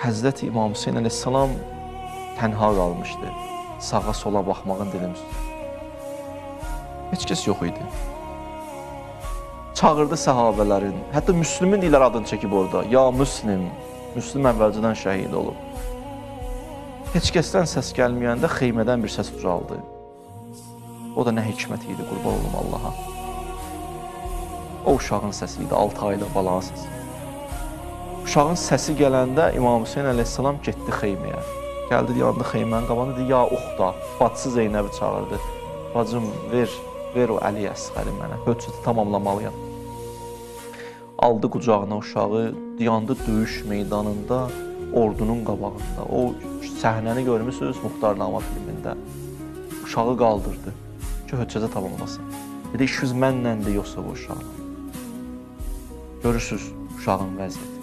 Həzrəti İmam Hüseyn əleyhissalam tənha qalmışdı. Sağa sola baxmağın dilim üstə. Heç kəs yox idi. Çağırdı səhabələrin, hətta Müslümin ilə adını çəkib orada. Ya Müslim, Müslüm əvvəlcədən şəhid olub. Heç kəsdən səs gəlməyəndə xeymədən bir səs ucaldı. O da nə hikmət idi, qurban olum Allaha. O uşağın səsi idi, 6 aylı balanın səsi. Uşağın səsi gələndə İmam Hüseyn əleyhissalam getdi xeyməyə. Gəldi, yandı xeymənin qabağında, dedi, ya uxda, bacısı Zeynəbi çağırdı. Bacım, ver o Əli Əsğəri mənə, höccəti tamamlamalıyam. Aldı qucağına uşağı, yandı döyüş meydanında, ordunun qabağında. O səhnəni görmüsünüz Muxtarnamə filmində. Uşağı qaldırdı ki, höccəti tamamlasın. Dedi, işiniz mənləndir, yoxsa bu uşaqla. Görürsünüz uşağın vəziyyəti.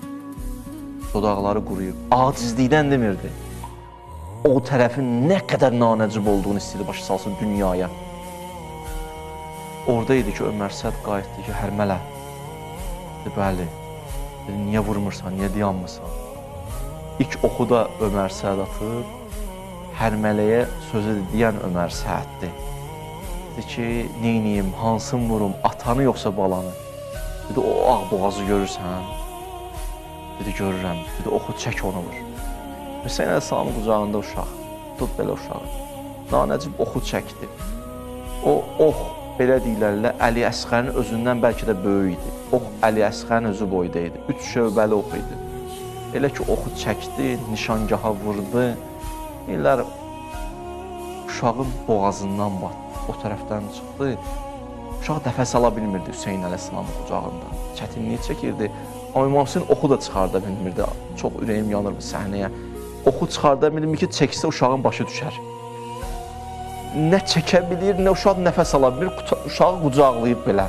Dodaqları quruyub, acizlikdən demirdi. O tərəfin nə qədər nanəcib olduğunu istəyirdi başa salsın dünyaya. Orada idi ki, Ömər Səd qayıtdı ki, Hərmələ. Dedi, bəli. Dedi, niyə vurmursan, niyə dayanmırsan? İlk oxu da Ömər Səd atıb, Hərmələyə sözü deyən Ömər Səddir. Dedi ki, neyniyim, hansın vurum, atanı yoxsa balanı? Dedi, o ağ boğazı görürsən? Dedi, görürəm. Dedi, oxu çək onu vur. Hüseyn əleyhissalamın qucağında uşaq, tut belə uşağı. Nanəcib oxu çəkdi. O ox, belə deyirlərlə, Əli Əsğərin özündən bəlkə də böyük idi. Ox, Əli Əsğərin özü boyda idi. 3 şöbəli ox idi. Elə ki, oxu çəkdi, nişangaha vurdu. Deyirlər, uşağın boğazından batdı, o tərəfdən çıxdı. Uşaq nəfəs ala bilmirdi Hüseyn əleyhissalamın qucağında. Çətinliyi çəkirdi. Amma İmam Hüseyn oxu da çıxarda bilmirdi. Çox ürəyim yanır bu səhnəyə. Oxu çıxarda bilmir ki, çəksə uşağın başı düşər. Nə çəkə bilir, nə uşaq nəfəs ala bilir, uşağı qucaqlayıb belə.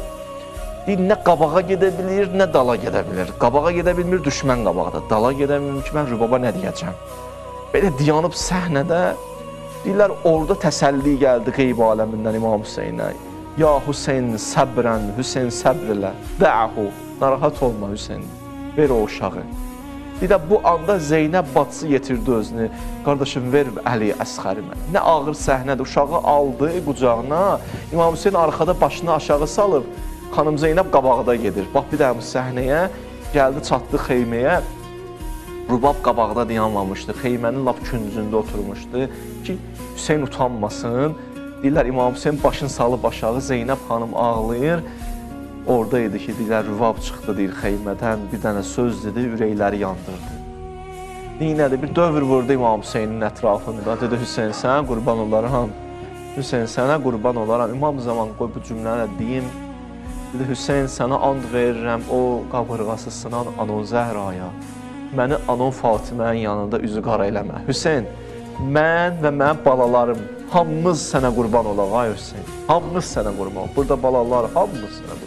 Deyir, nə qabağa gedə bilir, nə dala gedə bilir. Qabağa gedə bilmir, düşmən qabaqda. Dala gedə bilmir ki, mən Rübaba nə deyəcəm. Belə dayanıb səhnədə, deyirlər, orada təsəlli gəldi qeyb aləmindən İmam Hüseynə. Ya Hüseyn səbrən, Hüseyn səbr elə, də'hu, narahat olma Hüseyn, ver o uşağı. Bir də bu anda Zeynəb bacısı yetirdi özünü, qardaşım ver Əli Əsğəri mənə. Nə ağır səhnədir, uşağı aldı qucağına, İmam Hüseyn arxada başını aşağı salıb, xanım Zeynəb qabaqda gedir. Bax bir də bu səhnəyə, gəldi çatdı xeyməyə, Rübab qabaqda dayanmamışdı, xeymənin lap küncündə oturmuşdu ki, Hüseyn utanmasın. Deyirlər, İmam Hüseyn başını salıb aşağı, Zeynəb xanım ağlayır. Orada idi ki, deyirlər, Rübab çıxdı, deyir, xeymədən, bir dənə söz dedi, ürəkləri yandırdı. Neynədir, bir dövr vurdu İmam Hüseynin ətrafında, dedi, Hüseyn, sənə qurban olaram, Hüseyn, sənə qurban olaram, İmam zaman qoy bu cümləni deyim, dedi, Hüseyn, sənə and verirəm, o qabırğası sınan Anon Zəhraya, məni Anon Fatimənin yanında üzü qara eləmə. Hüseyn, mən və mənim balalarım, hamımız sənə qurban olaq, ay Hüseyn, hamımız sənə qurban olaq, burada balalar, hamımız sənə qurban olaq.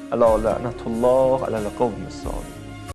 Ələ lənətullah, ələ qavmi salih.